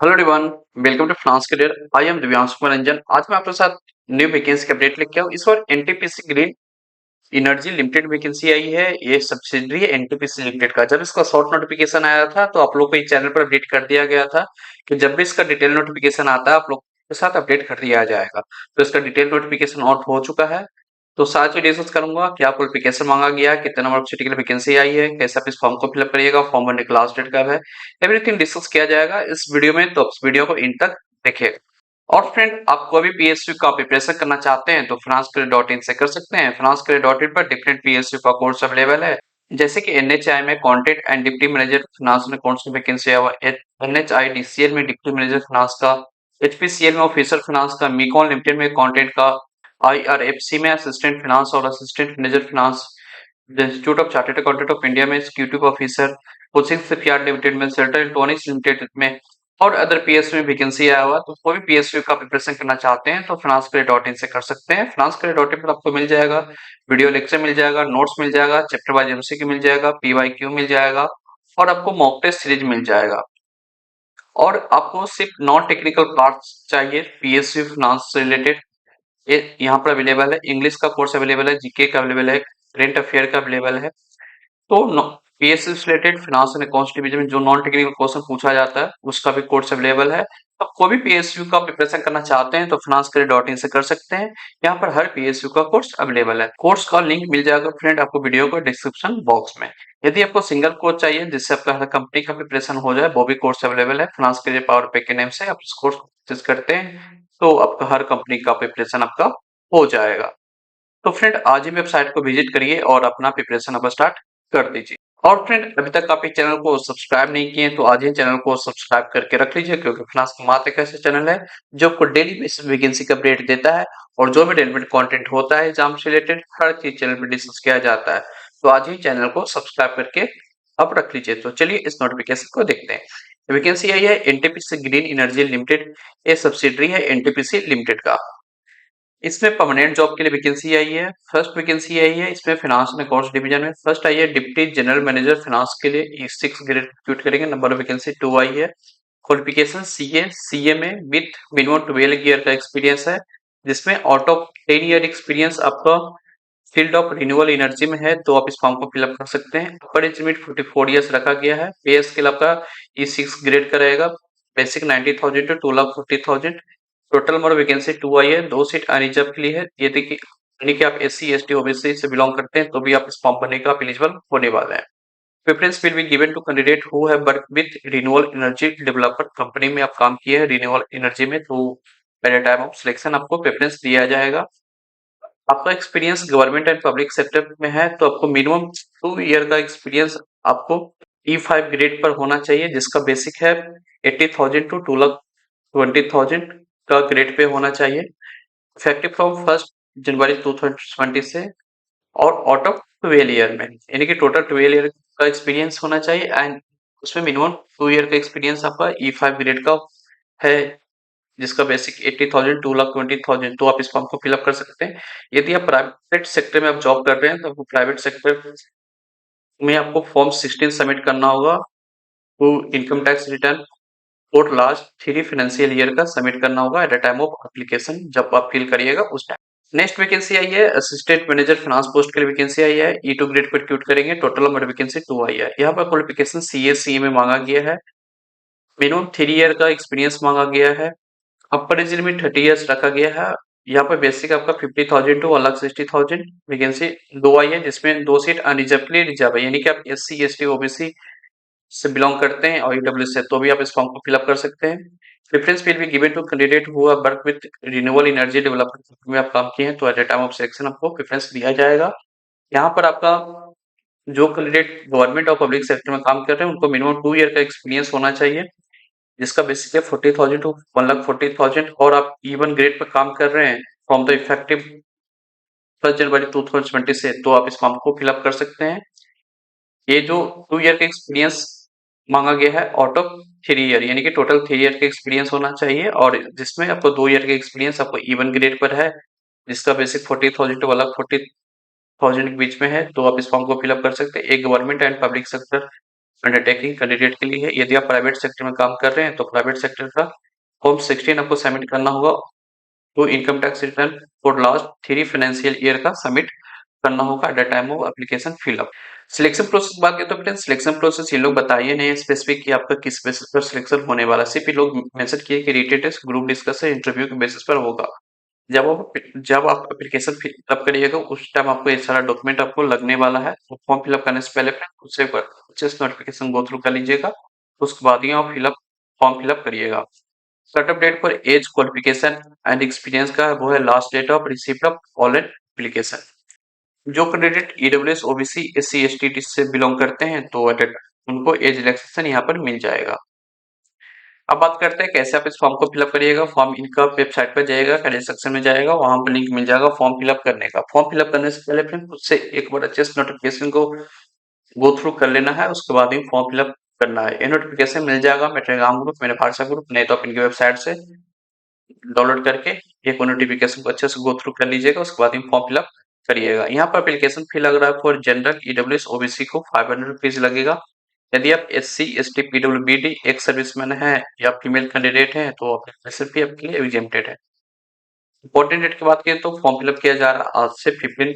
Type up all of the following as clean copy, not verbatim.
Hello everyone, welcome to France career. I am Divyanshu Kumar Ranjan. आज मैं आपके साथ न्यू वैकेंसी का अपडेट लेके आऊँ। इस बार NTPC green energy limited vacancy आई है। ये सब्सिडरी है एनटीपीसी लिमिटेड का। जब इसका शॉर्ट नोटिफिकेशन आया था तो आप लोग को इस चैनल पर अपडेट कर दिया गया था कि जब भी इसका डिटेल नोटिफिकेशन आता है आप लोग के साथ अपडेट कर दिया जाएगा। तो इसका डिटेल नोटिफिकेशन आउट हो चुका है। तो साथ में डिस्कस करूंगा क्या क्वालिफिकेशन मांगा गया है, कितने नंबर ऑफ सीट के लिए वैकेंसी आई है, कैसे आप इस फॉर्म को फिलअप करिएगा, फॉर्म भरने की लास्ट डेट कब है, एवरीथिंग डिस्कस किया जाएगा इस वीडियो में। तो इस वीडियो को इन तक देखिएगा। और फ्रेंड, आप कोई भी पीएसयू का प्रिपरेशन करना चाहते हैं तो finanscareer.in से कर सकते हैं। finanscareer.in पर डिफरेंट पीएसयू का कोर्स अवेलेबल है, जैसे कि एनएचआई में content and deputy manager finance में कौन सी वैकेंसी है, एनएचआई डीसीएल में डिप्टी मैनेजर फाइनेंस का, एचपीसीएल में ऑफिसर फाइनेंस का, मीकॉन लिमिटेड में कंटेंट का, आईआरएफसी में असिस्टेंट फाइनेंस और assistant manager finance, institute of chartered accountant of India में executive officer, Cochin shipyard limited में, सेल्टर इलेक्ट्रॉनिक्स लिमिटेड में और अदर पीएसयू में वैकेंसी आया हुआ। तो कोई भी पीएसयू का प्रिपरेशन करना चाहते हैं तो finanscareer.in से कर सकते हैं। finanscareer.in पर आपको मिल जाएगा वीडियो लेक्चर, मिल जाएगा नोट्स, मिल जाएगा चैप्टर वाइज एमसीक्यू, मिल जाएगा पीवाईक्यू, मिल जाएगा और आपको मॉक टेस्ट सीरीज मिल जाएगा। और आपको सिर्फ नॉन टेक्निकल पार्ट्स चाहिए पीएसयू फाइनेंस से रिलेटेड, ये यहाँ पर अवेलेबल है। इंग्लिश का कोर्स अवेलेबल है, जीके का अवेलेबल है, करंट अफेयर का अवेलेबल है। तो पीएससी से related finance and accounts division में जो नॉन टेक्निकल क्वेश्चन पूछा जाता है उसका भी कोर्स अवेलेबल है। तो कोई भी पीएसयू का प्रिपरेशन करना चाहते हैं तो finanscareer.in से कर सकते हैं। यहाँ पर हर पीएसयू का कोर्स अवेलेबल है। कोर्स का लिंक मिल जाएगा फ्रेंड आपको वीडियो को डिस्क्रिप्शन बॉक्स में। यदि आपको सिंगल कोर्स चाहिए जिससे आपका हर कंपनी का प्रिपरेशन हो जाए, वो भी कोर्स अवेलेबल है। फाइनेंस करियर पावर पैक के नेम से आप इस कोर्स को परचेज करते हैं तो आपका हर कंपनी का प्रिपरेशन आपका हो जाएगा। तो फ्रेंड, आज ही वेबसाइट को विजिट करिए और अपना प्रिपरेशन अब स्टार्ट कर दीजिए। और फ्रेंड, अभी तक आप इस चैनल को सब्सक्राइब नहीं किए तो आज ही चैनल को सब्सक्राइब करके रख लीजिए, क्योंकि फाइनेंस मात्र एक ऐसा चैनल है जो आपको डेली बेसिस वैकेंसी का अपडेट देता है और जो भी रेलेवेंट कंटेंट होता है एग्जाम से रिलेटेड हर चीज चैनल पर डिस्कस किया जाता है। तो आज ही चैनल को सब्सक्राइब करके आप रख लीजिए। तो चलिए इस नोटिफिकेशन को देखते हैं। वैकेंसी आई है एनटीपीसी ग्रीन एनर्जी लिमिटेड, ये सब्सिडरी है एनटीपीसी लिमिटेड का। इसमें परमानेंट जॉब के लिए वैकेंसी आई है। फर्स्ट वैकेंसी आई है इसमें फाइनेंस एंड अकाउंट्स डिवीजन में। फर्स्ट आई है डिप्टी जनरल मैनेजर फाइनेंस के लिए, 6 ग्रेड रिक्रूट करेंगे। नंबर ऑफ वैकेंसी 2 आई है। क्वालिफिकेशन सीए में विथ मिनिमम 12 ईयर का एक्सपीरियंस है, जिसमें आउट ऑफ 10 ईयर एक्सपीरियंस आपका फील्ड ऑफ रिन्यूएबल एनर्जी में है तो आप इस फॉर्म को फिलअप कर सकते हैं। अपर एज लिमिट 44 ईयर्स रखा गया है। पे स्केल आपका E6 ग्रेड का रहेगा। Basic 90,000 to 2,40,000। Total number vacancy 2 आई है। 2 सीट अनरिजर्व के लिए है। ये देखिए, यानी कि आप एससी एसटी ओबीसी से बिलोंग करते हैं तो भी आप इस फॉर्म भरने का एलिजिबल होने वाले हैं। Preference will be given to candidate who have work with renewable energy developer. Company में आप काम किए हैं रिन्यूएबल एनर्जी में तो at the time of selection आपको प्रेफरेंस दिया जाएगा। आपका experience government and public sector में है तो आपको मिनिमम 2 ईयर का एक्सपीरियंस आपको E5 ग्रेड पर होना चाहिए, जिसका बेसिक है 80,000 टू 2,20,000 का ग्रेड पे होना चाहिए। इफेक्टिव फ्रॉम 1 जनवरी 2020 से और आउट ऑफ 12 ईयर में, यानी कि टोटल 12 ईयर का एक्सपीरियंस होना चाहिए एंड उसमें मिनिमम 2 ईयर का एक्सपीरियंस आपका E5 ग्रेड का है, जिसका बेसिक 80,000 2,20,000। तो आप इस फॉर्म को फिलअप कर सकते हैं। यदि आप प्राइवेट सेक्टर में आप जॉब कर रहे हैं तो आपको प्राइवेट सेक्टर में आपको फॉर्म 16 सबमिट करना होगा। तो income tax return for last 3 financial year का सबमिट करना होगा eight the time of application, जब आप फिल करिएगा उस टाइम। नेक्स्ट वैकेंसी आई है असिस्टेंट मैनेजर फाइनेंस पोस्ट के लिए वैकेंसी आई है। E2 ग्रेड पर रिक्रूट करेंगे। टोटल नंबर वैकेंसी 2 आई है। यहाँ पर क्वालिफिकेशन CA में मांगा गया है। मिनिमम 3 ईयर का एक्सपीरियंस मांगा गया है। अपर एज लिमिट 30 इयर्स रखा गया है। यहाँ पर बेसिक आपका 50,000 टू 1,60,000 वैकेंसी 2 आई है, जिसमें 2 सीट अनरिजर्व के लिए रिजर्व है, यानी कि आप SC ST OBC से बिलोंग करते हैं और EWS से तो भी आप इस फॉर्म को फिलअप कर सकते हैं। Preference will be given to candidate who have work with renewable energy development में आप काम किए हैं तो at the time of selection आपको प्रेफरेंस दिया जाएगा। यहाँ पर आपका जो कैंडिडेट गवर्नमेंट और पब्लिक सेक्टर में काम कर रहे हैं उनको मिनिमम 2 ईयर का एक्सपीरियंस होना चाहिए, जिसका बेसिक है 40,000 टू 1,40,000 और आप E1 ग्रेड पर काम कर रहे हैं फ्रॉम द इफेक्टिव 1 जनवरी 2020 से तो आप इस फॉर्म को फिलअप कर सकते हैं। ये जो 2 ईयर का एक्सपीरियंस मांगा गया है आउट ऑफ 3 ईयर, यानी कि टोटल 3 ईयर का एक्सपीरियंस होना चाहिए और जिसमें आपको 2 ईयर का एक्सपीरियंस आपको E1 ग्रेड पर है, जिसका बेसिक 40,000 टू 1,40,000 के बीच में है तो आप इस फॉर्म को फिलअप कर सकते हैं। एक government and public sector undertaking candidate के लिए है। यदि आप प्राइवेट सेक्टर में काम कर रहे हैं तो प्राइवेट सेक्टर का फॉर्म 16 आपको सबमिट करना होगा। तो income tax return for last 3 financial year का सबमिट करना होगा eight the time of application fill up. Selection process की बात करें तो फ्रेंड्स सिलेक्शन प्रोसेस ये लोग बताइए नहीं स्पेसिफिक कि आपका किस बेसिस पर सिलेक्शन होने वाला है। सिर्फ ये लोग मेंशन किए कि written test, group discussion, interview के बेसिस पर होगा। जब आप एप्लीकेशन फिलअप करिएगा उस टाइम आपको ये सारा डॉक्यूमेंट आपको लगने वाला है। तो फॉर्म फिलअप करने से पहले फ्रेंड उससे जस्ट नोटिफिकेशन गो थ्रू कर लीजिएगा, उसके बाद ही आप फॉर्म फिलअप करिएगा। Cut off date for age qualification and experience का वो है last date of receipt of all application. जो candidate EWS, OBC, SC, ST से बिलोंग करते हैं तो उनको एज रिलैक्सेशन यहाँ पर मिल जाएगा। अब बात करते हैं कैसे आप इस फॉर्म को फिलअप करिएगा। फॉर्म इनका वेबसाइट पर जाएगा, कैरियर सेक्शन में जाएगा, वहां पर लिंक मिल जाएगा फॉर्म फिलअप करने का। फॉर्म फिलअप करने से पहले फ्रेंड उससे एक बार अच्छे से नोटिफिकेशन को गो थ्रू कर लेना है, उसके बाद ही फॉर्म फिलअप करना है। ये नोटिफिकेशन मिल जाएगा मेरे टेलीग्राम ग्रुप, मेरे व्हाट्सएप ग्रुप, नहीं तो आप इनकी वेबसाइट से डाउनलोड करके एक नोटिफिकेशन को अच्छे से गो थ्रू कर लीजिएगा, उसके बाद ही फॉर्म फिलअप करिएगा। यहाँ पर एप्लीकेशन फी लग रहा है फॉर जनरल, ईडब्ल्यूएस, ओबीसी को 500 रुपीज लगेगा। यदि आप SC, ST, PWBD, ex serviceman है या फीमेल कैंडिडेट है तो एप्लीकेशन फी आपके लिए एग्जेम्प्टेड है। इंपॉर्टेंट डेट की बात करें तो फॉर्म फिलअप किया जा रहा है आज से 15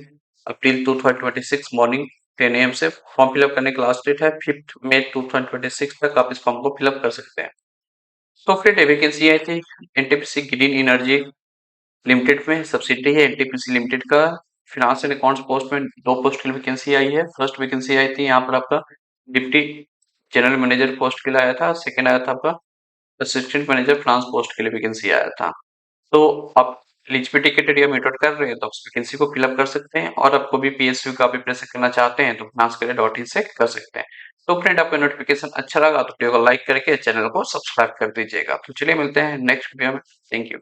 अप्रैल 2026 मॉर्निंग 10 AM से। फॉर्म फिलअप करने की लास्ट डेट है 5 मई 2026 तक आप इस फॉर्म को फिलअप कर सकते हैं। तो फिर वैकेंसी आई थी एनटीपीसी ग्रीन एनर्जी लिमिटेड में, सब्सिडी है एनटीपीसी लिमिटेड का। फिनांस एंड अकाउंट्स पोस्ट में 2 पोस्ट की वैकेंसी आई है। फर्स्ट वैकेंसी आई थी यहाँ पर आपका डिप्टी जनरल मैनेजर पोस्ट के लिए आया था, सेकंड आया था आपका असिस्टेंट मैनेजर फाइनेंस पोस्ट के लिए वैकेंसी आया था। तो आप एलिजिबिलिटी क्राइटेरिया मीट आउट कर रहे हैं तो आप उस वैकेंसी को फिलअप कर सकते हैं, और आपको भी पीएसयू का प्रिपरेशन करना चाहते हैं तो finanscareer.in से कर सकते हैं। तो फ्रेंड आपको नोटिफिकेशन अच्छा लगा तो वीडियो को लाइक करके चैनल को सब्सक्राइब कर दीजिएगा। तो चलिए मिलते हैं नेक्स्ट वीडियो में। Thank you.